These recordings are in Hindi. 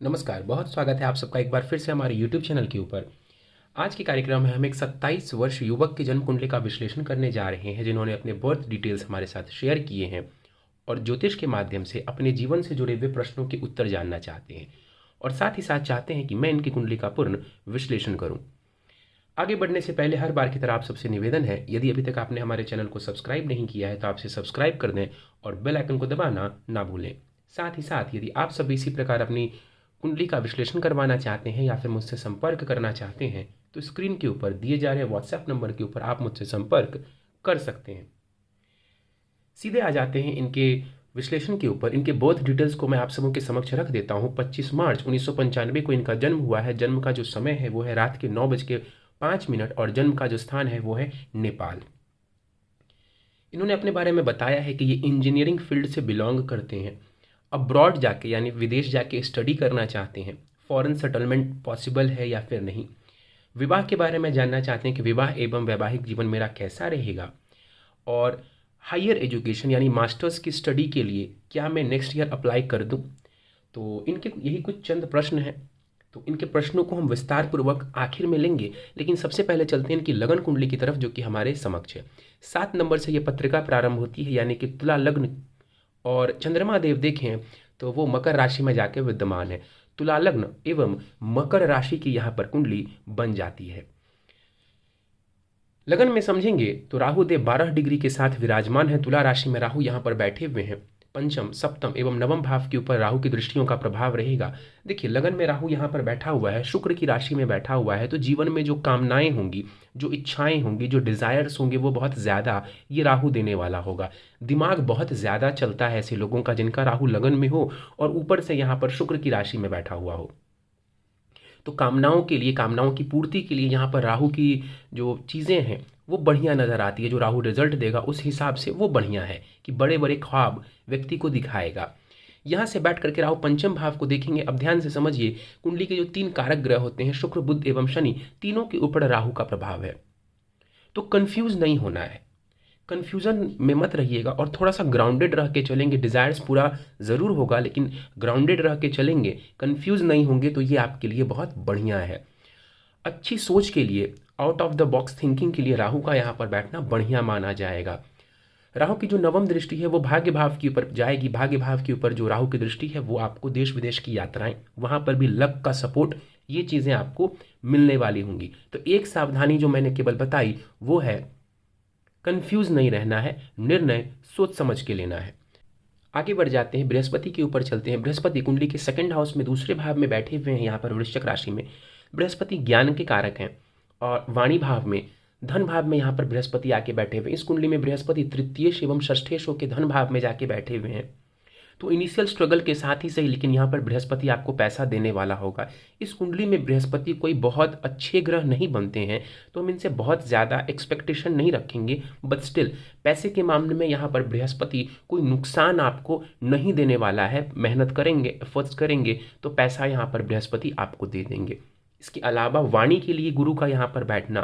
नमस्कार, बहुत स्वागत है आप सबका एक बार फिर से हमारे यूट्यूब चैनल के ऊपर। आज के कार्यक्रम में हम एक 27 वर्ष युवक की जन्म कुंडली का विश्लेषण करने जा रहे हैं, जिन्होंने अपने बर्थ डिटेल्स हमारे साथ शेयर किए हैं और ज्योतिष के माध्यम से अपने जीवन से जुड़े हुए प्रश्नों के उत्तर जानना चाहते हैं और साथ ही साथ चाहते हैं कि मैं इनकी कुंडली का पूर्ण विश्लेषण करूँ। आगे बढ़ने से पहले हर बार की तरह आप सबसे निवेदन है, यदि अभी तक आपने हमारे चैनल को सब्सक्राइब नहीं किया है तो आपसे सब्सक्राइब कर दें और बेल आइकन को दबाना ना भूलें। साथ ही साथ यदि आप सब इसी प्रकार अपनी कुंडली का विश्लेषण करवाना चाहते हैं या फिर मुझसे संपर्क करना चाहते हैं तो स्क्रीन के ऊपर दिए जा रहे व्हाट्सएप नंबर के ऊपर आप मुझसे संपर्क कर सकते हैं। सीधे आ जाते हैं इनके विश्लेषण के ऊपर। इनके बर्थ डिटेल्स को मैं आप सबों के समक्ष रख देता हूँ। 25 मार्च 1995 को इनका जन्म हुआ है। जन्म का जो समय है वो है रात के 9:05 और जन्म का जो स्थान है वो है नेपाल। इन्होंने अपने बारे में बताया है कि ये इंजीनियरिंग फील्ड से बिलोंग करते हैं। अब्रॉड जाके यानी विदेश जाके स्टडी करना चाहते हैं। फॉरेन सेटलमेंट पॉसिबल है या फिर नहीं। विवाह के बारे में जानना चाहते हैं कि विवाह एवं वैवाहिक जीवन मेरा कैसा रहेगा और हायर एजुकेशन यानी मास्टर्स की स्टडी के लिए क्या मैं नेक्स्ट ईयर अप्लाई कर दूं। तो इनके यही कुछ चंद प्रश्न हैं। तो इनके प्रश्नों को हम विस्तार पूर्वक आखिर में लेंगे, लेकिन सबसे पहले चलते हैं इनकी लगन कुंडली की तरफ, जो कि हमारे समक्ष है। 7 नंबर से ये पत्रिका प्रारंभ होती है, यानी कि तुला लग्न। और चंद्रमा देव देखें तो वो मकर राशि में जाके विद्यमान है। तुला लग्न एवं मकर राशि की यहाँ पर कुंडली बन जाती है। लगन में समझेंगे तो राहु देव 12 डिग्री के साथ विराजमान है। तुला राशि में राहु यहाँ पर बैठे हुए हैं। पंचम, सप्तम एवं नवम भाव के ऊपर राहु की दृष्टियों का प्रभाव रहेगा। देखिए, लगन में राहु यहाँ पर बैठा हुआ है, शुक्र की राशि में बैठा हुआ है, तो जीवन में जो कामनाएं होंगी, जो इच्छाएं होंगी, जो डिजायर्स होंगे, वो बहुत ज़्यादा ये राहु देने वाला होगा। दिमाग बहुत ज़्यादा चलता है ऐसे लोगों का जिनका राहु लगन में हो और ऊपर से यहाँ पर शुक्र की राशि में बैठा हुआ हो। तो कामनाओं के लिए, कामनाओं की पूर्ति के लिए यहाँ पर राहु की जो चीज़ें हैं वो बढ़िया नज़र आती है। जो राहु रिजल्ट देगा उस हिसाब से वो बढ़िया है कि बड़े बड़े ख्वाब व्यक्ति को दिखाएगा। यहाँ से बैठ करके राहु पंचम भाव को देखेंगे। अब ध्यान से समझिए, कुंडली के जो 3 कारक ग्रह होते हैं, शुक्र, बुध एवं शनि, तीनों के ऊपर राहु का प्रभाव है। तो कंफ्यूज नहीं होना है, कन्फ्यूज़न में मत रहिएगा और थोड़ा सा ग्राउंडेड रह के चलेंगे। डिज़ायर्स पूरा ज़रूर होगा, लेकिन ग्राउंडेड रह के चलेंगे, कन्फ्यूज़ नहीं होंगे, तो ये आपके लिए बहुत बढ़िया है। अच्छी सोच के लिए, out of the box thinking के लिए राहु का यहाँ पर बैठना बढ़िया माना जाएगा। राहु की जो नवम दृष्टि है वो भाग्य भाव के ऊपर जाएगी। भाग्य भाव के ऊपर जो राहु की दृष्टि है वो आपको देश विदेश की यात्राएं, वहाँ पर भी लक का सपोर्ट, ये चीज़ें आपको मिलने वाली होंगी। तो एक सावधानी जो मैंने केवल बताई वो है, कंफ्यूज नहीं रहना है, निर्णय सोच समझ के लेना है। आगे बढ़ जाते हैं, बृहस्पति के ऊपर चलते हैं। बृहस्पति कुंडली के सेकंड हाउस में दूसरे भाव में बैठे हुए हैं, यहाँ पर वृश्चिक राशि में। बृहस्पति ज्ञान के कारक हैं और वाणी भाव में, धन भाव में यहाँ पर बृहस्पति आके बैठे हुए। इस कुंडली में बृहस्पति तृतीयेश एवं षष्ठेश के धन भाव में जाके बैठे हुए हैं। तो इनिशियल स्ट्रगल के साथ ही सही, लेकिन यहाँ पर बृहस्पति आपको पैसा देने वाला होगा। इस कुंडली में बृहस्पति कोई बहुत अच्छे ग्रह नहीं बनते हैं, तो हम इनसे बहुत ज़्यादा एक्सपेक्टेशन नहीं रखेंगे, बट स्टिल पैसे के मामले में यहाँ पर बृहस्पति कोई नुकसान आपको नहीं देने वाला है। मेहनत करेंगे, एफर्ट्स करेंगे तो पैसा यहाँ पर बृहस्पति आपको दे देंगे। इसके अलावा वाणी के लिए गुरु का यहाँ पर बैठना,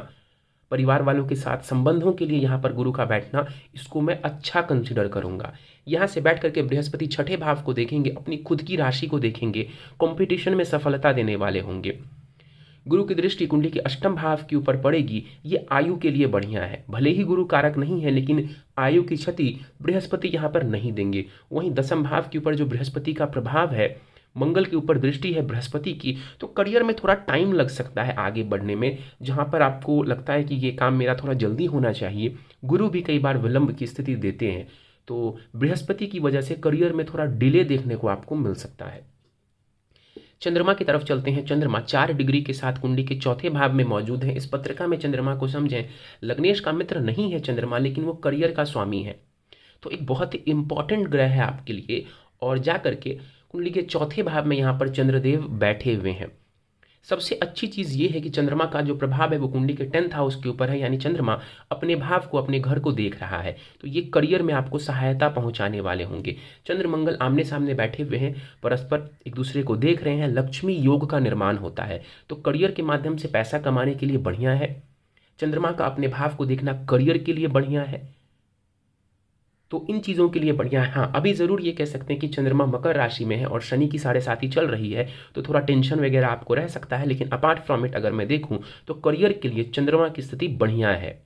परिवार वालों के साथ संबंधों के लिए यहाँ पर गुरु का बैठना, इसको मैं अच्छा कंसिडर करूँगा। यहाँ से बैठ करके बृहस्पति छठे भाव को देखेंगे, अपनी खुद की राशि को देखेंगे, कंपटीशन में सफलता देने वाले होंगे। गुरु की दृष्टि कुंडली के अष्टम भाव के ऊपर पड़ेगी, ये आयु के लिए बढ़िया है। भले ही गुरु कारक नहीं है, लेकिन आयु की क्षति बृहस्पति यहाँ पर नहीं देंगे। वहीं दसम भाव के ऊपर जो बृहस्पति का प्रभाव है, मंगल के ऊपर दृष्टि है बृहस्पति की, तो करियर में थोड़ा टाइम लग सकता है आगे बढ़ने में। जहाँ पर आपको लगता है कि ये काम मेरा थोड़ा जल्दी होना चाहिए, गुरु भी कई बार विलंब की स्थिति देते हैं, तो बृहस्पति की वजह से करियर में थोड़ा डिले देखने को आपको मिल सकता है। चंद्रमा की तरफ चलते हैं। चंद्रमा 4 डिग्री के साथ कुंडली के चौथे भाव में मौजूद है। इस पत्रिका में चंद्रमा को समझें, लग्नेश का मित्र नहीं है चंद्रमा, लेकिन वो करियर का स्वामी है, तो एक बहुत ही इंपॉर्टेंट ग्रह है आपके लिए। और जा करके कुंडली के चौथे भाव में यहाँ पर चंद्रदेव बैठे हुए हैं। सबसे अच्छी चीज़ ये है कि चंद्रमा का जो प्रभाव है वो कुंडली के 10th हाउस के ऊपर है, यानी चंद्रमा अपने भाव को, अपने घर को देख रहा है, तो ये करियर में आपको सहायता पहुंचाने वाले होंगे। चंद्र मंगल आमने सामने बैठे हुए हैं, परस्पर एक दूसरे को देख रहे हैं, लक्ष्मी योग का निर्माण होता है, तो करियर के माध्यम से पैसा कमाने के लिए बढ़िया है। चंद्रमा का अपने भाव को देखना करियर के लिए बढ़िया है। तो इन चीज़ों के लिए बढ़िया है। हाँ, अभी ज़रूर ये कह सकते हैं कि चंद्रमा मकर राशि में है और शनि की 7.5 चल रही है, तो थोड़ा टेंशन वगैरह आपको रह सकता है, लेकिन अपार्ट फ्रॉम इट अगर मैं देखूं तो करियर के लिए चंद्रमा की स्थिति बढ़िया है।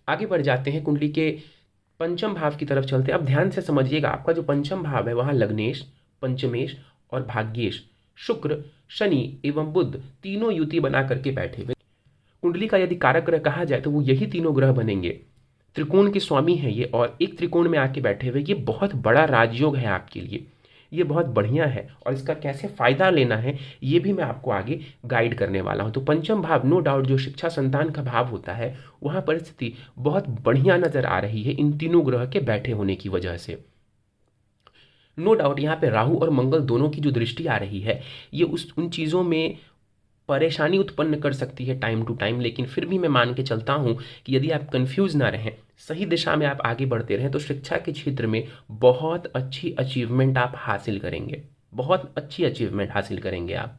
आगे बढ़ जाते हैं, कुंडली के पंचम भाव की तरफ चलते हैं। अब ध्यान से समझिएगा, आपका जो पंचम भाव है वहाँ लग्नेश, पंचमेश और भाग्येश, शुक्र, शनि एवं बुध तीनों युति बना करके बैठे हुए। कुंडली का यदि कारक ग्रह कहा जाए तो वो यही तीनों ग्रह बनेंगे। त्रिकोण के स्वामी हैं ये, और एक त्रिकोण में आके बैठे हुए, ये बहुत बड़ा राजयोग है आपके लिए, ये बहुत बढ़िया है, और इसका कैसे फायदा लेना है ये भी मैं आपको आगे गाइड करने वाला हूं। तो पंचम भाव नो डाउट जो शिक्षा संतान का भाव होता है, वहां परिस्थिति बहुत बढ़िया नजर आ रही है इन तीनों ग्रह के बैठे होने की वजह से। नो डाउट यहाँ पे राहु और मंगल दोनों की जो दृष्टि आ रही है, ये उन चीज़ों में परेशानी उत्पन्न कर सकती है टाइम टू टाइम, लेकिन फिर भी मैं मान के चलता हूँ कि यदि आप कंफ्यूज ना रहें, सही दिशा में आप आगे बढ़ते रहें, तो शिक्षा के क्षेत्र में बहुत अच्छी अचीवमेंट आप हासिल करेंगे, बहुत अच्छी अचीवमेंट हासिल करेंगे आप।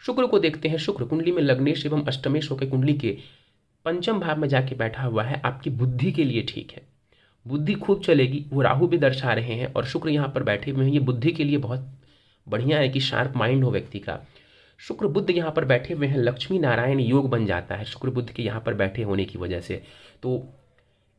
शुक्र को देखते हैं। शुक्र कुंडली में लग्नेश एवं अष्टमेश होकर कुंडली के पंचम भाव में जाके बैठा हुआ है, आपकी बुद्धि के लिए ठीक है, बुद्धि खूब चलेगी। वो राहु भी दर्शा रहे हैं और शुक्र यहाँ पर बैठे हुए हैं, ये बुद्धि के लिए बहुत बढ़िया है कि शार्प माइंड हो व्यक्ति का। शुक्र बुध यहाँ पर बैठे हुए हैं, लक्ष्मी नारायण योग बन जाता है शुक्र बुध के यहाँ पर बैठे होने की वजह से। तो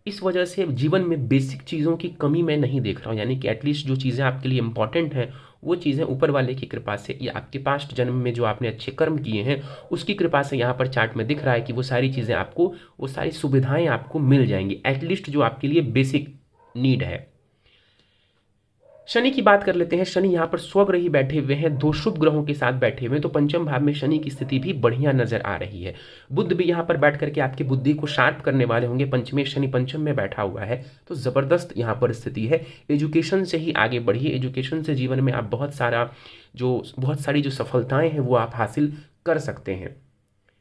इस वजह से जीवन में बेसिक चीज़ों की कमी मैं नहीं देख रहा हूँ, यानी कि एटलीस्ट जो चीज़ें आपके लिए इंपॉर्टेंट हैं वो चीज़ें ऊपर वाले की कृपा से, या आपके पास्ट जन्म में जो आपने अच्छे कर्म किए हैं उसकी कृपा से यहाँ पर चार्ट में दिख रहा है कि वो सारी चीज़ें आपको, वो सारी सुविधाएं आपको मिल जाएंगी, एटलीस्ट जो आपके लिए बेसिक नीड है। शनि की बात कर लेते हैं। शनि यहाँ पर स्वग्रही बैठे हुए हैं, दो शुभ ग्रहों के साथ बैठे हुए हैं, तो पंचम भाव में शनि की स्थिति भी बढ़िया नजर आ रही है। बुध भी यहाँ पर बैठ करके आपकी बुद्धि को शार्प करने वाले होंगे, पंचमेश शनि पंचम में बैठा हुआ है, तो जबरदस्त यहाँ पर स्थिति है। एजुकेशन से ही आगे बढ़िए, एजुकेशन से जीवन में आप बहुत सारी जो सफलताएं हैं वो आप हासिल कर सकते हैं।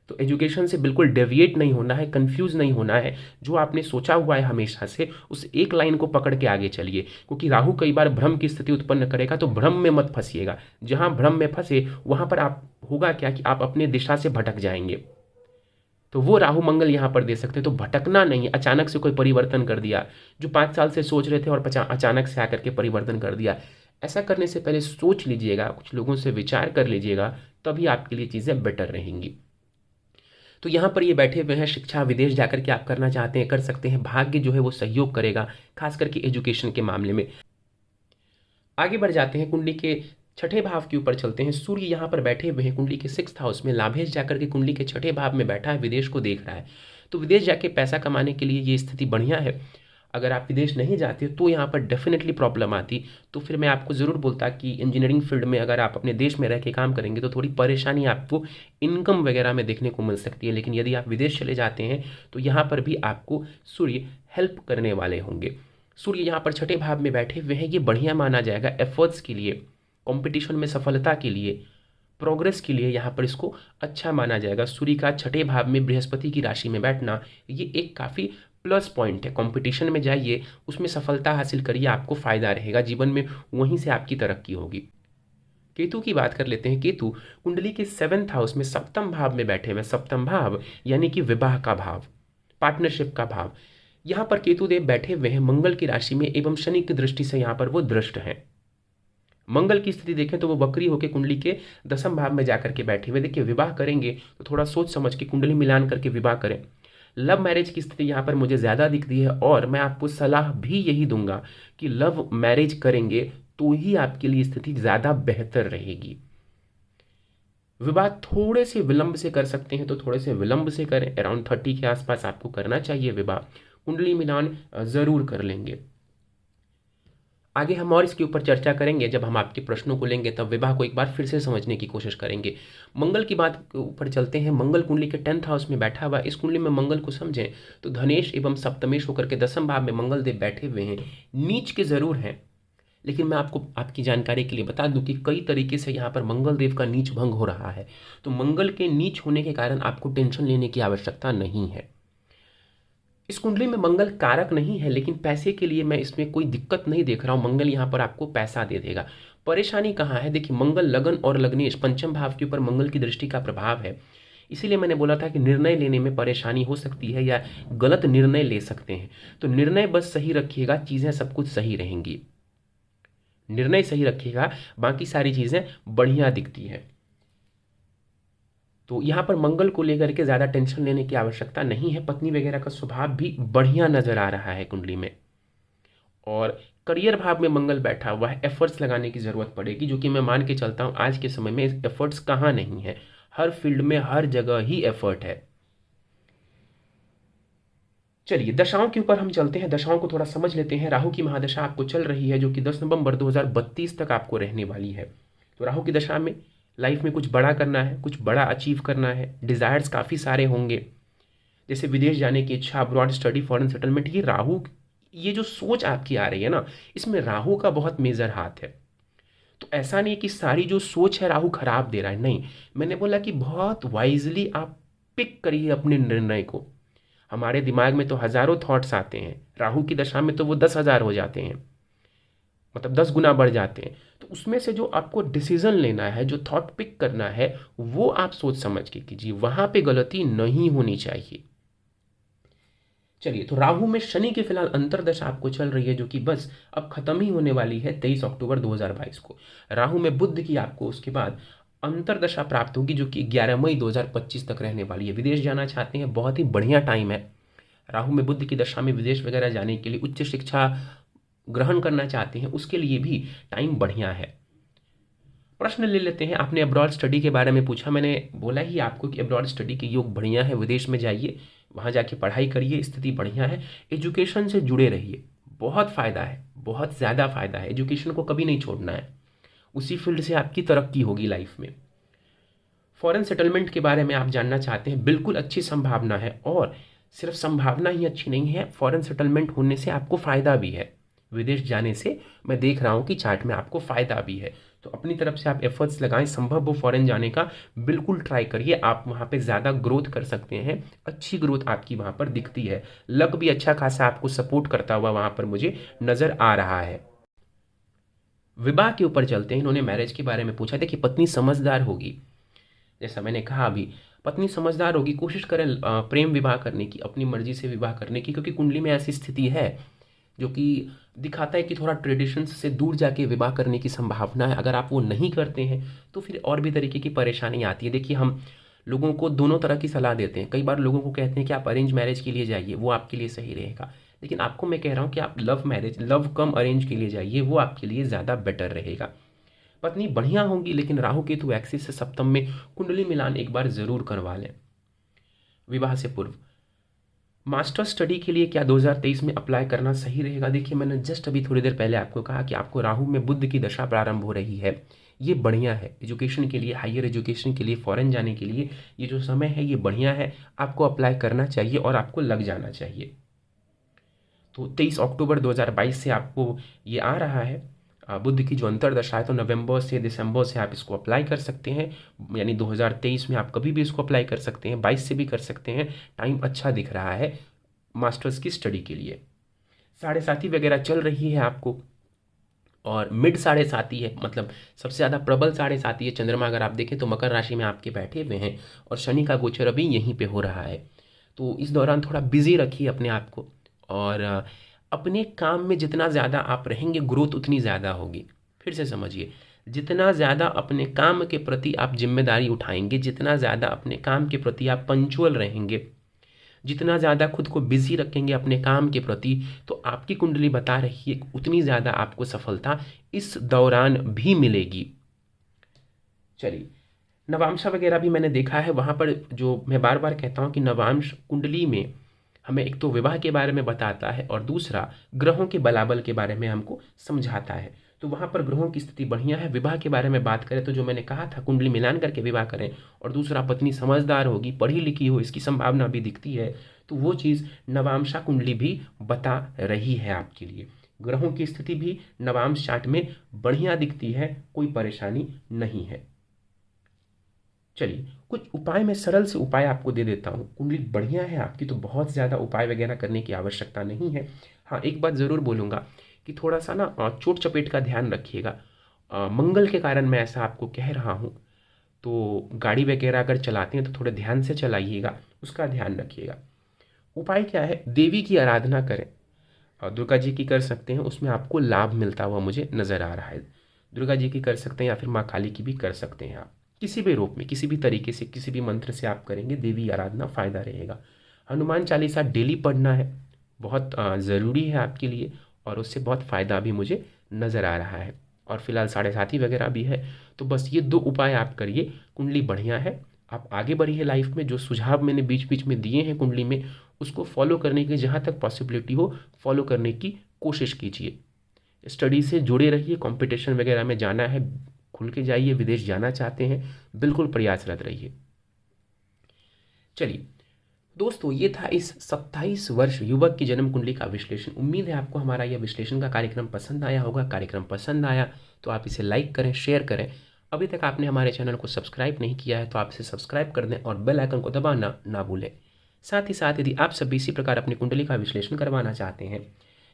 तो एजुकेशन से बिल्कुल डेविएट नहीं होना है, कंफ्यूज नहीं होना है, जो आपने सोचा हुआ है हमेशा से उस एक लाइन को पकड़ के आगे चलिए, क्योंकि राहु कई बार भ्रम की स्थिति उत्पन्न करेगा, तो भ्रम में मत फंसिएगा। जहां भ्रम में फंसे वहां पर आप होगा क्या कि आप अपने दिशा से भटक जाएंगे, तो वो राहु मंगल यहाँ पर दे सकते हैं। तो भटकना नहीं, अचानक से कोई परिवर्तन कर दिया, जो 5 साल से सोच रहे थे और अचानक से आकर के परिवर्तन कर दिया, ऐसा करने से पहले सोच लीजिएगा, कुछ लोगों से विचार कर लीजिएगा, तभी आपके लिए चीज़ें बेटर रहेंगी। तो यहाँ पर ये बैठे हुए हैं, शिक्षा विदेश जाकर के आप करना चाहते हैं कर सकते हैं, भाग्य जो है वो सहयोग करेगा, खास करके एजुकेशन के मामले में। आगे बढ़ जाते हैं, कुंडली के छठे भाव के ऊपर चलते हैं। सूर्य यहाँ पर बैठे हुए हैं कुंडली के 6th हाउस में, लाभेश जाकर के कुंडली के छठे भाव में बैठा है, विदेश को देख रहा है, तो विदेश जाके पैसा कमाने के लिए ये स्थिति बढ़िया है। अगर आप विदेश नहीं जाते तो यहाँ पर डेफिनेटली प्रॉब्लम आती, तो फिर मैं आपको ज़रूर बोलता कि इंजीनियरिंग फील्ड में अगर आप अपने देश में रह के काम करेंगे तो थोड़ी परेशानी आपको इनकम वगैरह में देखने को मिल सकती है, लेकिन यदि आप विदेश चले जाते हैं तो यहाँ पर भी आपको सूर्य हेल्प करने वाले होंगे। सूर्य यहाँ पर छठे भाव में बैठे हुए हैं, ये बढ़िया माना जाएगा एफर्ट्स के लिए, कॉम्पिटिशन में सफलता के लिए, प्रोग्रेस के लिए यहाँ पर इसको अच्छा माना जाएगा। सूर्य का छठे भाव में बृहस्पति की राशि में बैठना ये एक काफ़ी प्लस पॉइंट है। कंपटीशन में जाइए, उसमें सफलता हासिल करिए, आपको फायदा रहेगा जीवन में, वहीं से आपकी तरक्की होगी। केतु की बात कर लेते हैं। केतु कुंडली के 7th हाउस में सप्तम भाव में बैठे हुए। सप्तम भाव यानी कि विवाह का भाव, पार्टनरशिप का भाव। यहाँ पर केतु देव बैठे हुए हैं मंगल की राशि में एवं शनि की दृष्टि से यहाँ पर वो दृष्ट हैं। मंगल की स्थिति देखें तो वो वक्री होकर कुंडली के 10th भाव में जाकर के बैठे हुए। देखिए, विवाह करेंगे तो थोड़ा सोच समझ के कुंडली मिलान करके विवाह करें। लव मैरिज की स्थिति यहाँ पर मुझे ज़्यादा दिखती है, और मैं आपको सलाह भी यही दूंगा कि लव मैरिज करेंगे तो ही आपके लिए स्थिति ज़्यादा बेहतर रहेगी। विवाह थोड़े से विलंब से कर सकते हैं तो थोड़े से विलंब से करें, अराउंड 30 के आसपास आपको करना चाहिए विवाह। कुंडली मिलान ज़रूर कर लेंगे। आगे हम और इसके ऊपर चर्चा करेंगे, जब हम आपके प्रश्नों को लेंगे तब विवाह को एक बार फिर से समझने की कोशिश करेंगे। मंगल की बात के ऊपर चलते हैं। मंगल कुंडली के 10th हाउस में बैठा हुआ। इस कुंडली में मंगल को समझें तो धनेश एवं सप्तमेश होकर के 10th भाव में मंगल देव बैठे हुए हैं। नीच के जरूर हैं, लेकिन मैं आपको आपकी जानकारी के लिए बता दूं कि कई तरीके से यहाँ पर मंगल देव का नीच भंग हो रहा है, तो मंगल के नीच होने के कारण आपको टेंशन लेने की आवश्यकता नहीं है। इस कुंडली में मंगल कारक नहीं है, लेकिन पैसे के लिए मैं इसमें कोई दिक्कत नहीं देख रहा हूँ। मंगल यहाँ पर आपको पैसा दे देगा। परेशानी कहाँ है? देखिए, मंगल लगन और लग्नेश पंचम भाव के ऊपर मंगल की दृष्टि का प्रभाव है। इसीलिए मैंने बोला था कि निर्णय लेने में परेशानी हो सकती है या गलत निर्णय ले सकते हैं। तो निर्णय बस सही रखिएगा, चीज़ें सब कुछ सही रहेंगी। निर्णय सही रखिएगा, बाकी सारी चीज़ें बढ़िया दिखती है। तो यहाँ पर मंगल को लेकर के ज़्यादा टेंशन लेने की आवश्यकता नहीं है। पत्नी वगैरह का स्वभाव भी बढ़िया नजर आ रहा है कुंडली में। और करियर भाव में मंगल बैठा हुआ है, एफर्ट्स लगाने की ज़रूरत पड़ेगी, जो कि मैं मान के चलता हूँ आज के समय में एफर्ट्स कहाँ नहीं है, हर फील्ड में हर जगह ही एफर्ट है। चलिए दशाओं के ऊपर हम चलते हैं, दशाओं को थोड़ा समझ लेते हैं। राहु की महादशा आपको चल रही है, जो कि 10 नवंबर 2032 तक आपको रहने वाली है। तो राहु की दशा में लाइफ में कुछ बड़ा करना है, कुछ बड़ा अचीव करना है, डिज़ायर्स काफ़ी सारे होंगे, जैसे विदेश जाने की इच्छा, अब्रॉड स्टडी, फॉरेन सेटलमेंट। ये राहु, ये जो सोच आपकी आ रही है ना, इसमें राहु का बहुत मेजर हाथ है। तो ऐसा नहीं कि सारी जो सोच है राहु खराब दे रहा है, नहीं। मैंने बोला कि बहुत वाइजली आप पिक करिए अपने निर्णय को। हमारे दिमाग में तो हजारों थॉट्स आते हैं, राहु की दशा में तो वो 10,000 हो जाते हैं, मतलब 10 गुना बढ़ जाते हैं। तो उसमें से जो आपको डिसीजन लेना है, जो थॉट पिक करना है, वो आप सोच समझ के कीजिए, वहां पे गलती नहीं होनी चाहिए। चलिए, तो राहु में शनि की फिलहाल अंतर्दशा आपको चल रही है, जो कि बस अब खत्म ही होने वाली है 23 अक्टूबर 2022 को। राहु में बुध की आपको उसके बाद अंतर्दशा प्राप्त होगी, जो कि 11 मई 2025 तक रहने वाली है। विदेश जाना चाहते हैं, बहुत ही बढ़िया टाइम है। राहु में बुध की दशा में विदेश वगैरह जाने के लिए, उच्च शिक्षा ग्रहण करना चाहते हैं, उसके लिए भी टाइम बढ़िया है। प्रश्न ले लेते हैं। आपने अब्रॉड स्टडी के बारे में पूछा, मैंने बोला ही आपको कि अब्रॉड स्टडी के योग बढ़िया है, विदेश में जाइए, वहाँ जाके पढ़ाई करिए, स्थिति बढ़िया है। एजुकेशन से जुड़े रहिए, बहुत फ़ायदा है, बहुत ज़्यादा फ़ायदा है। एजुकेशन को कभी नहीं छोड़ना है, उसी फील्ड से आपकी तरक्की होगी लाइफ में। फॉरेन सेटलमेंट के बारे में आप जानना चाहते हैं, बिल्कुल अच्छी संभावना है, और सिर्फ संभावना ही अच्छी नहीं है, फॉरेन सेटलमेंट होने से आपको फ़ायदा भी है। विदेश जाने से मैं देख रहा हूँ कि चार्ट में आपको फ़ायदा भी है। तो अपनी तरफ से आप एफर्ट्स लगाएं, संभव हो फॉरेन जाने का बिल्कुल ट्राई करिए। आप वहाँ पे ज़्यादा ग्रोथ कर सकते हैं, अच्छी ग्रोथ आपकी वहाँ पर दिखती है। लक भी अच्छा खासा आपको सपोर्ट करता हुआ वहाँ पर मुझे नज़र आ रहा है। विवाह के ऊपर चलते हैं। इन्होंने मैरिज के बारे में पूछा। देखिए, पत्नी समझदार होगी, जैसा मैंने कहा अभी, पत्नी समझदार होगी। कोशिश करें प्रेम विवाह करने की, अपनी मर्जी से विवाह करने की, क्योंकि कुंडली में ऐसी स्थिति है जो कि दिखाता है कि थोड़ा ट्रेडिशंस से दूर जाके विवाह करने की संभावना है। अगर आप वो नहीं करते हैं तो फिर और भी तरीके की परेशानी आती है। देखिए, हम लोगों को दोनों तरह की सलाह देते हैं। कई बार लोगों को कहते हैं कि आप अरेंज मैरिज के लिए जाइए, वो आपके लिए सही रहेगा। लेकिन आपको मैं कह रहा हूँ कि आप लव मैरिज, लव कम अरेंज के लिए जाइए, वो आपके लिए ज़्यादा बेटर रहेगा। पत्नी बढ़िया होंगी, लेकिन राहु केतु एक्सिस से सप्तम में कुंडली मिलान एक बार जरूर करवा लें विवाह से पूर्व। मास्टर स्टडी के लिए क्या 2023 में अप्लाई करना सही रहेगा? देखिए, मैंने जस्ट अभी थोड़ी देर पहले आपको कहा कि आपको राहु में बुध की दशा प्रारंभ हो रही है। ये बढ़िया है एजुकेशन के लिए, हायर एजुकेशन के लिए, फॉरेन जाने के लिए। ये जो समय है ये बढ़िया है, आपको अप्लाई करना चाहिए और आपको लग जाना चाहिए। तो 23 अक्टूबर 2022 से आपको ये आ रहा है बुध की जो अंतर्दशा है, तो नवंबर से दिसंबर से आप इसको अप्लाई कर सकते हैं। यानी 2023 में आप कभी भी इसको अप्लाई कर सकते हैं, 22 से भी कर सकते हैं। टाइम अच्छा दिख रहा है मास्टर्स की स्टडी के लिए। साढ़े साथी वगैरह चल रही है आपको, और मिड साढ़े साथी है, मतलब सबसे ज़्यादा प्रबल साढ़े साथी है। चंद्रमा अगर आप देखें तो मकर राशि में आपके बैठे हुए हैं, और शनि का गोचर अभी यहीं पे हो रहा है। तो इस दौरान थोड़ा बिजी रखिए अपने आप को, और अपने काम में जितना ज़्यादा आप रहेंगे, ग्रोथ उतनी ज़्यादा होगी। फिर से समझिए, जितना ज़्यादा अपने काम के प्रति आप जिम्मेदारी उठाएंगे, जितना ज़्यादा अपने काम के प्रति आप पंचुअल रहेंगे, जितना ज़्यादा खुद को बिजी रखेंगे अपने काम के प्रति, तो आपकी कुंडली बता रही है उतनी ज़्यादा आपको सफलता इस दौरान भी मिलेगी। चलिए, नवांश वगैरह भी मैंने देखा है वहाँ पर। जो मैं बार बार कहता हूँ कि नवांश कुंडली में हमें एक तो विवाह के बारे में बताता है, और दूसरा ग्रहों के बलाबल के बारे में हमको समझाता है। तो वहाँ पर ग्रहों की स्थिति बढ़िया है। विवाह के बारे में बात करें तो जो मैंने कहा था, कुंडली मिलान करके विवाह करें, और दूसरा पत्नी समझदार होगी, पढ़ी लिखी हो, इसकी संभावना भी दिखती है। तो वो चीज़ नवांशा कुंडली भी बता रही है आपके लिए। ग्रहों की स्थिति भी नवांश चार्ट में बढ़िया दिखती है, कोई परेशानी नहीं है। चलिए, कुछ उपाय, मैं सरल से उपाय आपको दे देता हूँ। कुंडली बढ़िया है आपकी, तो बहुत ज़्यादा उपाय वगैरह करने की आवश्यकता नहीं है। हाँ, एक बात ज़रूर बोलूँगा कि थोड़ा सा ना चोट चपेट का ध्यान रखिएगा। मंगल के कारण मैं ऐसा आपको कह रहा हूँ। तो गाड़ी वगैरह अगर चलाते हैं तो थोड़े ध्यान से चलाइएगा, उसका ध्यान रखिएगा। उपाय क्या है, देवी की आराधना करें, और दुर्गा जी की कर सकते हैं, उसमें आपको लाभ मिलता हुआ मुझे नज़र आ रहा है। दुर्गा जी की कर सकते हैं या फिर माँ काली की भी कर सकते हैं आप, किसी भी रूप में, किसी भी तरीके से, किसी भी मंत्र से आप करेंगे देवी आराधना, फ़ायदा रहेगा। हनुमान चालीसा डेली पढ़ना है, बहुत ज़रूरी है आपके लिए, और उससे बहुत फ़ायदा भी मुझे नज़र आ रहा है। और फिलहाल साढ़े साथी वगैरह भी है, तो बस ये 2 उपाय आप करिए, कुंडली बढ़िया है, आप आगे बढ़िए लाइफ में। जो सुझाव मैंने बीच बीच में दिए हैं कुंडली में, उसको फॉलो करने की जहाँ तक पॉसिबिलिटी हो फॉलो करने की कोशिश कीजिए। स्टडी से जुड़े रहिए, कंपटीशन वगैरह में जाना है खुल के जाइए, विदेश जाना चाहते हैं बिल्कुल प्रयासरत रहिए। चलिए दोस्तों, ये था इस 27 वर्ष युवक की जन्म कुंडली का विश्लेषण। उम्मीद है आपको हमारा यह विश्लेषण का कार्यक्रम पसंद आया होगा। कार्यक्रम पसंद आया तो आप इसे लाइक करें, शेयर करें। अभी तक आपने हमारे चैनल को सब्सक्राइब नहीं किया है तो आप इसे सब्सक्राइब कर दें और बेल आइकन को दबाना ना भूलें। साथ ही साथ यदि आप सभी इसी प्रकार अपनी कुंडली का विश्लेषण करवाना चाहते हैं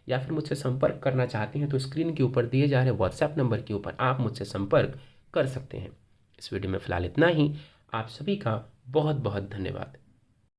या फिर मुझसे संपर्क करना चाहते हैं तो स्क्रीन के ऊपर दिए जा रहे व्हाट्सएप नंबर के ऊपर आप मुझसे संपर्क कर सकते हैं। इस वीडियो में फ़िलहाल इतना ही। आप सभी का बहुत बहुत धन्यवाद।